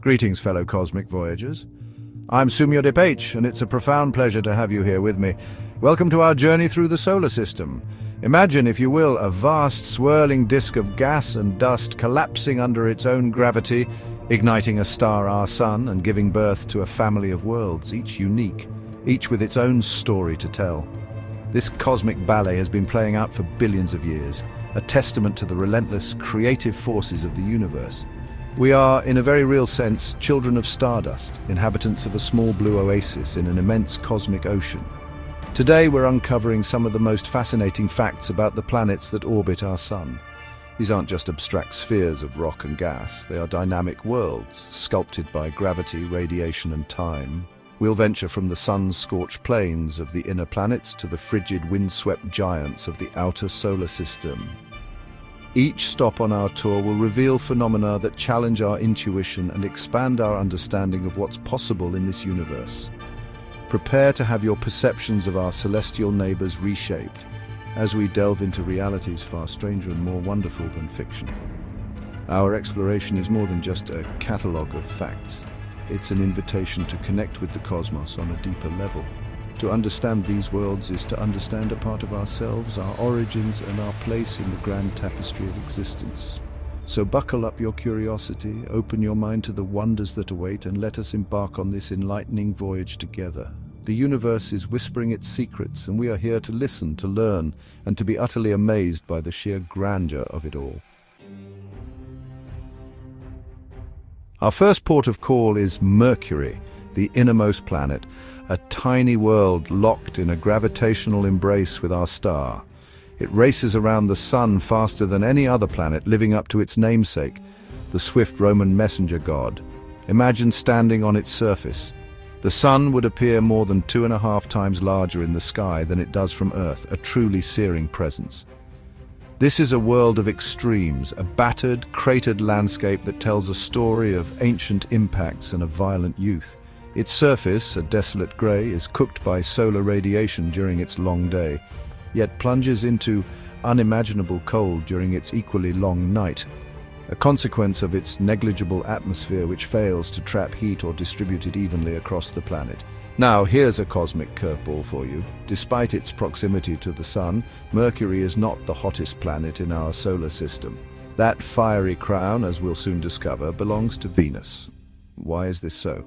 Greetings, fellow cosmic voyagers. I'm Sumyodip H, and it's a profound pleasure to have you here with me. Welcome to our journey through the solar system. Imagine, if you will, a vast swirling disk of gas and dust collapsing under its own gravity, igniting a star, our sun, and giving birth to a family of worlds, each unique, each with its own story to tell. This cosmic ballet has been playing out for billions of years, a testament to the relentless, creative forces of the universe. We are, in a very real sense, children of stardust, inhabitants of a small blue oasis in an immense cosmic ocean. Today we're uncovering some of the most fascinating facts about the planets that orbit our sun. These aren't just abstract spheres of rock and gas, they are dynamic worlds, sculpted by gravity, radiation and time. We'll venture from the sun's scorched plains of the inner planets to the frigid, windswept giants of the outer solar system. Each stop on our tour will reveal phenomena that challenge our intuition and expand our understanding of what's possible in this universe. Prepare to have your perceptions of our celestial neighbors reshaped as we delve into realities far stranger and more wonderful than fiction. Our exploration is more than just a catalogue of facts. It's an invitation to connect with the cosmos on a deeper level. To understand these worlds is to understand a part of ourselves, our origins, and our place in the grand tapestry of existence. So buckle up your curiosity, open your mind to the wonders that await, and let us embark on this enlightening voyage together. The universe is whispering its secrets, and we are here to listen, to learn, and to be utterly amazed by the sheer grandeur of it all. Our first port of call is Mercury, the innermost planet, a tiny world locked in a gravitational embrace with our star. It races around the sun faster than any other planet, living up to its namesake, the swift Roman messenger god. Imagine standing on its surface. The sun would appear more than 2.5 times larger in the sky than it does from Earth, a truly searing presence. This is a world of extremes, a battered, cratered landscape that tells a story of ancient impacts and a violent youth. Its surface, a desolate grey, is cooked by solar radiation during its long day, yet plunges into unimaginable cold during its equally long night, a consequence of its negligible atmosphere which fails to trap heat or distribute it evenly across the planet. Now, here's a cosmic curveball for you. Despite its proximity to the Sun, Mercury is not the hottest planet in our solar system. That fiery crown, as we'll soon discover, belongs to Venus. Why is this so?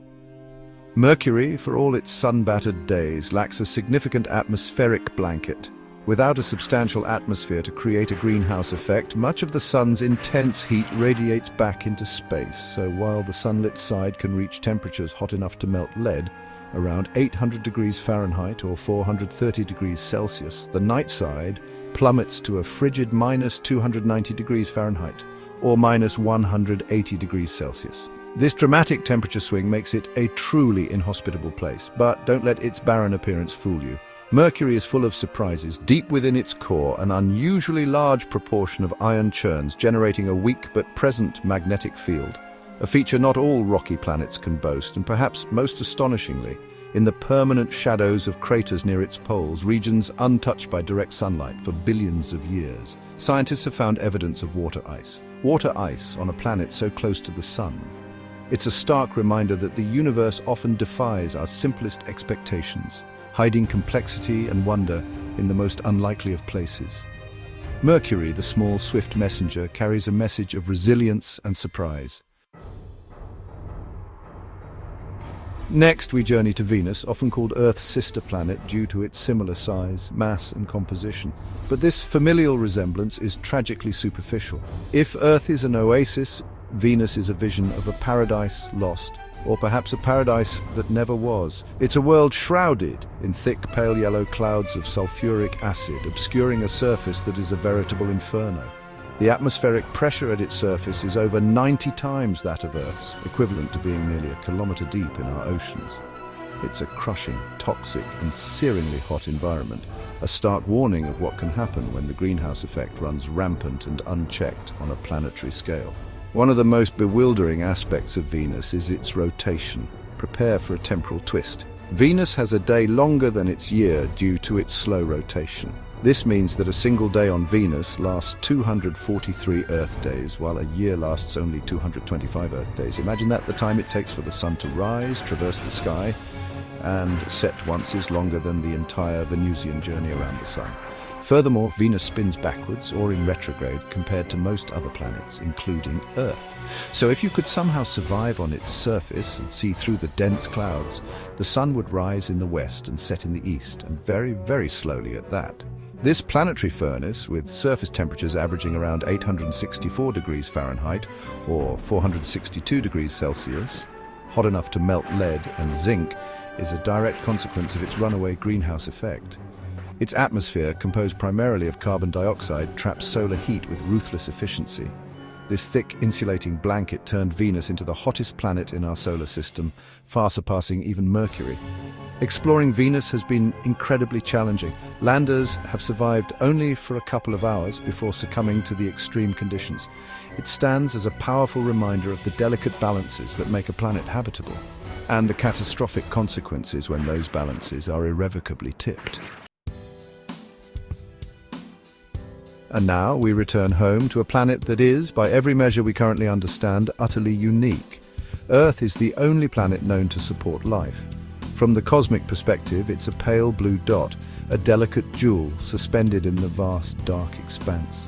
Mercury, for all its sun-battered days, lacks a significant atmospheric blanket. Without a substantial atmosphere to create a greenhouse effect, much of the Sun's intense heat radiates back into space. So while the sunlit side can reach temperatures hot enough to melt lead, around 800 degrees Fahrenheit or 430 degrees Celsius, the night side plummets to a frigid minus 290 degrees Fahrenheit or minus 180 degrees Celsius. This dramatic temperature swing makes it a truly inhospitable place, but don't let its barren appearance fool you. Mercury is full of surprises. Deep within its core, an unusually large proportion of iron churns, generating a weak but present magnetic field. A feature not all rocky planets can boast, and perhaps most astonishingly, in the permanent shadows of craters near its poles, regions untouched by direct sunlight for billions of years, scientists have found evidence of water ice. Water ice on a planet so close to the sun. It's a stark reminder that the universe often defies our simplest expectations, hiding complexity and wonder in the most unlikely of places. Mercury, the small, swift messenger, carries a message of resilience and surprise. Next, we journey to Venus, often called Earth's sister planet due to its similar size, mass and composition. But this familial resemblance is tragically superficial. If Earth is an oasis, Venus is a vision of a paradise lost, or perhaps a paradise that never was. It's a world shrouded in thick, pale yellow clouds of sulfuric acid, obscuring a surface that is a veritable inferno. The atmospheric pressure at its surface is over 90 times that of Earth's, equivalent to being nearly a kilometer deep in our oceans. It's a crushing, toxic, and searingly hot environment, a stark warning of what can happen when the greenhouse effect runs rampant and unchecked on a planetary scale. One of the most bewildering aspects of Venus is its rotation. Prepare for a temporal twist. Venus has a day longer than its year due to its slow rotation. This means that a single day on Venus lasts 243 Earth days, while a year lasts only 225 Earth days. Imagine that. The time it takes for the sun to rise, traverse the sky, and set once is longer than the entire Venusian journey around the sun. Furthermore, Venus spins backwards or in retrograde compared to most other planets, including Earth. So if you could somehow survive on its surface and see through the dense clouds, the sun would rise in the west and set in the east, and very, very slowly at that. This planetary furnace, with surface temperatures averaging around 864 degrees Fahrenheit or 462 degrees Celsius, hot enough to melt lead and zinc, is a direct consequence of its runaway greenhouse effect. Its atmosphere, composed primarily of carbon dioxide, traps solar heat with ruthless efficiency. This thick, insulating blanket turned Venus into the hottest planet in our solar system, far surpassing even Mercury. Exploring Venus has been incredibly challenging. Landers have survived only for a couple of hours before succumbing to the extreme conditions. It stands as a powerful reminder of the delicate balances that make a planet habitable, and the catastrophic consequences when those balances are irrevocably tipped. And now we return home to a planet that is, by every measure we currently understand, utterly unique. Earth is the only planet known to support life. From the cosmic perspective, it's a pale blue dot, a delicate jewel suspended in the vast dark expanse.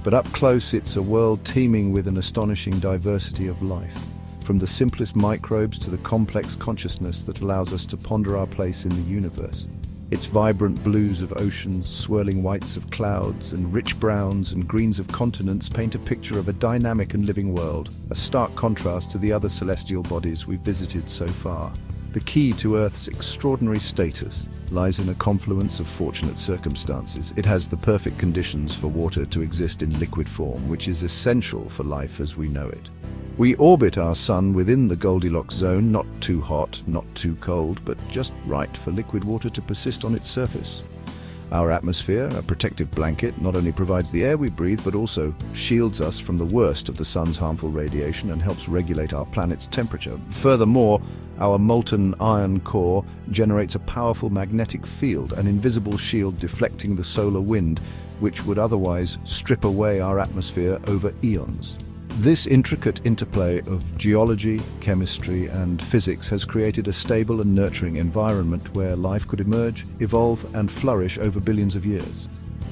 But up close, it's a world teeming with an astonishing diversity of life, from the simplest microbes to the complex consciousness that allows us to ponder our place in the universe. Its vibrant blues of oceans, swirling whites of clouds, and rich browns and greens of continents paint a picture of a dynamic and living world, a stark contrast to the other celestial bodies we've visited so far. The key to Earth's extraordinary status lies in a confluence of fortunate circumstances. It has the perfect conditions for water to exist in liquid form, which is essential for life as we know it. We orbit our sun within the Goldilocks zone, not too hot, not too cold, but just right for liquid water to persist on its surface. Our atmosphere, a protective blanket, not only provides the air we breathe, but also shields us from the worst of the sun's harmful radiation and helps regulate our planet's temperature. Furthermore, our molten iron core generates a powerful magnetic field, an invisible shield deflecting the solar wind, which would otherwise strip away our atmosphere over eons. This intricate interplay of geology, chemistry, and physics has created a stable and nurturing environment where life could emerge, evolve, and flourish over billions of years.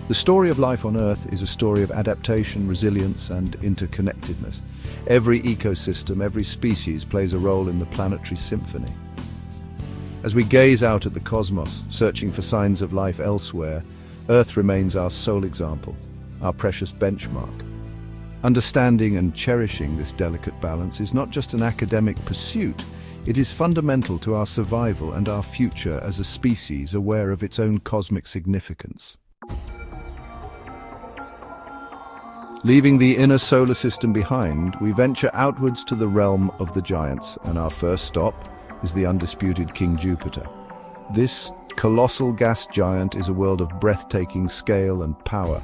The story of life on Earth is a story of adaptation, resilience, and interconnectedness. Every ecosystem, every species plays a role in the planetary symphony. As we gaze out at the cosmos, searching for signs of life elsewhere, Earth remains our sole example, our precious benchmark. Understanding and cherishing this delicate balance is not just an academic pursuit, it is fundamental to our survival and our future as a species aware of its own cosmic significance. Leaving the inner solar system behind, we venture outwards to the realm of the giants, and our first stop is the undisputed King Jupiter. This colossal gas giant is a world of breathtaking scale and power.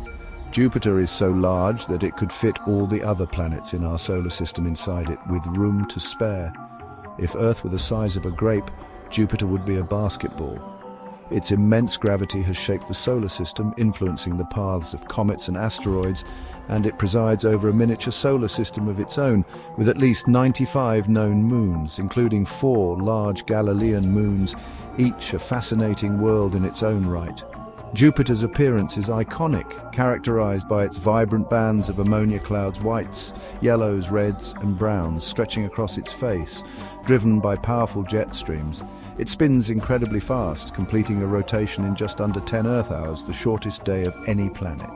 Jupiter is so large that it could fit all the other planets in our solar system inside it, with room to spare. If Earth were the size of a grape, Jupiter would be a basketball. Its immense gravity has shaped the solar system, influencing the paths of comets and asteroids, and it presides over a miniature solar system of its own, with at least 95 known moons, including 4 large Galilean moons, each a fascinating world in its own right. Jupiter's appearance is iconic, characterized by its vibrant bands of ammonia clouds, whites, yellows, reds, and browns stretching across its face, driven by powerful jet streams. It spins incredibly fast, completing a rotation in just under 10 Earth hours, the shortest day of any planet.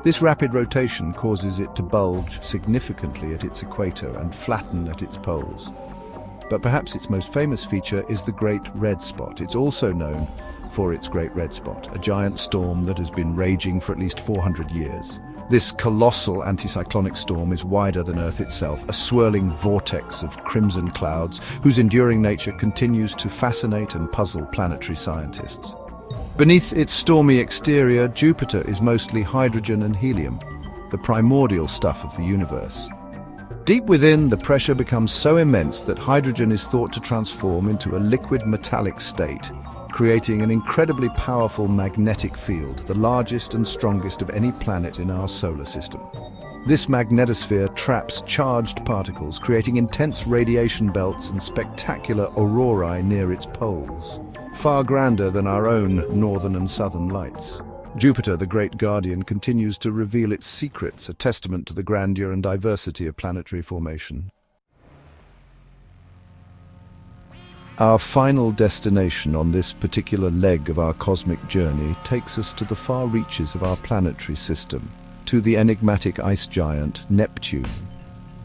This rapid rotation causes it to bulge significantly at its equator and flatten at its poles. But perhaps its most famous feature is the Great Red Spot. It's also known for its Great Red Spot, a giant storm that has been raging for at least 400 years. This colossal anticyclonic storm is wider than Earth itself, a swirling vortex of crimson clouds whose enduring nature continues to fascinate and puzzle planetary scientists. Beneath its stormy exterior, Jupiter is mostly hydrogen and helium, the primordial stuff of the universe. Deep within, the pressure becomes so immense that hydrogen is thought to transform into a liquid metallic state, creating an incredibly powerful magnetic field, the largest and strongest of any planet in our solar system. This magnetosphere traps charged particles, creating intense radiation belts and spectacular aurorae near its poles, far grander than our own northern and southern lights. Jupiter, the great guardian, continues to reveal its secrets, a testament to the grandeur and diversity of planetary formation. Our final destination on this particular leg of our cosmic journey takes us to the far reaches of our planetary system, to the enigmatic ice giant Neptune.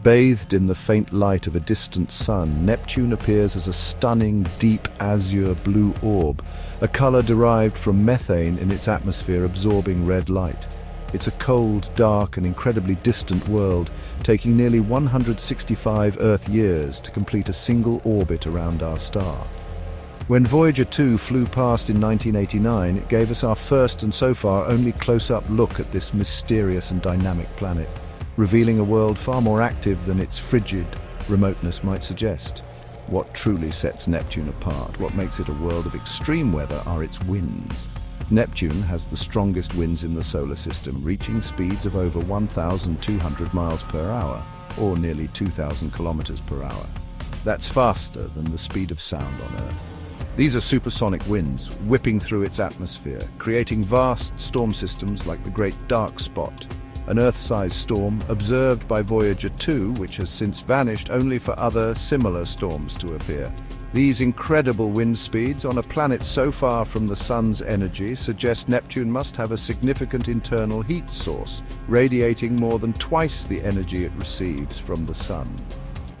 Bathed in the faint light of a distant sun, Neptune appears as a stunning, deep azure blue orb, a color derived from methane in its atmosphere absorbing red light. It's a cold, dark, and incredibly distant world, taking nearly 165 Earth years to complete a single orbit around our star. When Voyager 2 flew past in 1989, it gave us our first and so far only close-up look at this mysterious and dynamic planet, revealing a world far more active than its frigid remoteness might suggest. What truly sets Neptune apart, what makes it a world of extreme weather, are its winds. Neptune has the strongest winds in the solar system, reaching speeds of over 1,200 miles per hour, or nearly 2,000 kilometers per hour. That's faster than the speed of sound on Earth. These are supersonic winds, whipping through its atmosphere, creating vast storm systems like the Great Dark Spot, an Earth-sized storm observed by Voyager 2, which has since vanished only for other similar storms to appear. These incredible wind speeds on a planet so far from the Sun's energy suggest Neptune must have a significant internal heat source, radiating more than twice the energy it receives from the Sun.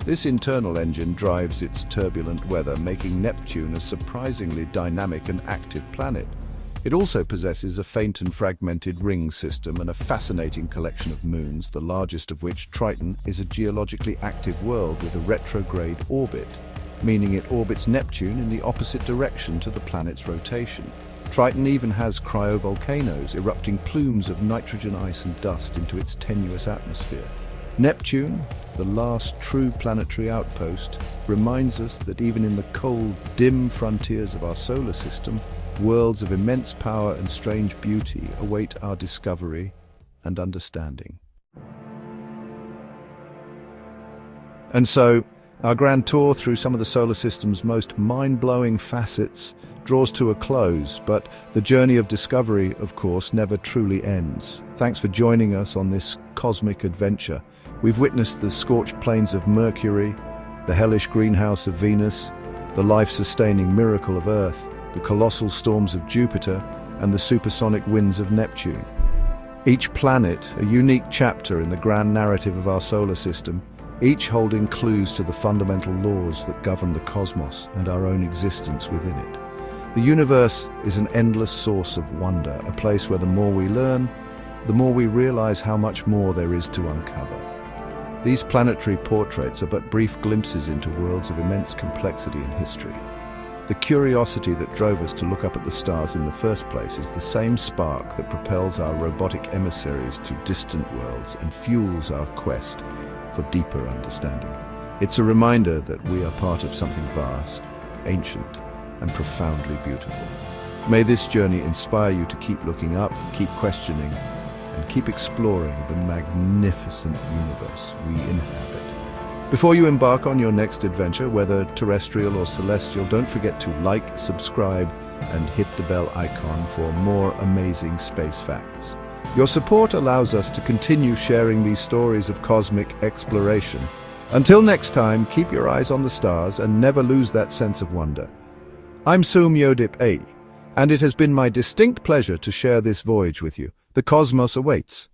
This internal engine drives its turbulent weather, making Neptune a surprisingly dynamic and active planet. It also possesses a faint and fragmented ring system and a fascinating collection of moons, the largest of which, Triton, is a geologically active world with a retrograde orbit, meaning it orbits Neptune in the opposite direction to the planet's rotation. Triton even has cryovolcanoes, erupting plumes of nitrogen ice and dust into its tenuous atmosphere. Neptune, the last true planetary outpost, reminds us that even in the cold, dim frontiers of our solar system, worlds of immense power and strange beauty await our discovery and understanding. And so, our grand tour through some of the solar system's most mind-blowing facets draws to a close, but the journey of discovery, of course, never truly ends. Thanks for joining us on this cosmic adventure. We've witnessed the scorched plains of Mercury, the hellish greenhouse of Venus, the life-sustaining miracle of Earth, the colossal storms of Jupiter, and the supersonic winds of Neptune. Each planet, a unique chapter in the grand narrative of our solar system, each holding clues to the fundamental laws that govern the cosmos and our own existence within it. The universe is an endless source of wonder, a place where the more we learn, the more we realize how much more there is to uncover. These planetary portraits are but brief glimpses into worlds of immense complexity and history. The curiosity that drove us to look up at the stars in the first place is the same spark that propels our robotic emissaries to distant worlds and fuels our quest for deeper understanding. It's a reminder that we are part of something vast, ancient, and profoundly beautiful. May this journey inspire you to keep looking up, keep questioning, and keep exploring the magnificent universe we inhabit. Before you embark on your next adventure, whether terrestrial or celestial, don't forget to like, subscribe, and hit the bell icon for more amazing space facts. Your support allows us to continue sharing these stories of cosmic exploration. Until next time, keep your eyes on the stars and never lose that sense of wonder. I'm Yodip A, and it has been my distinct pleasure to share this voyage with you. The cosmos awaits.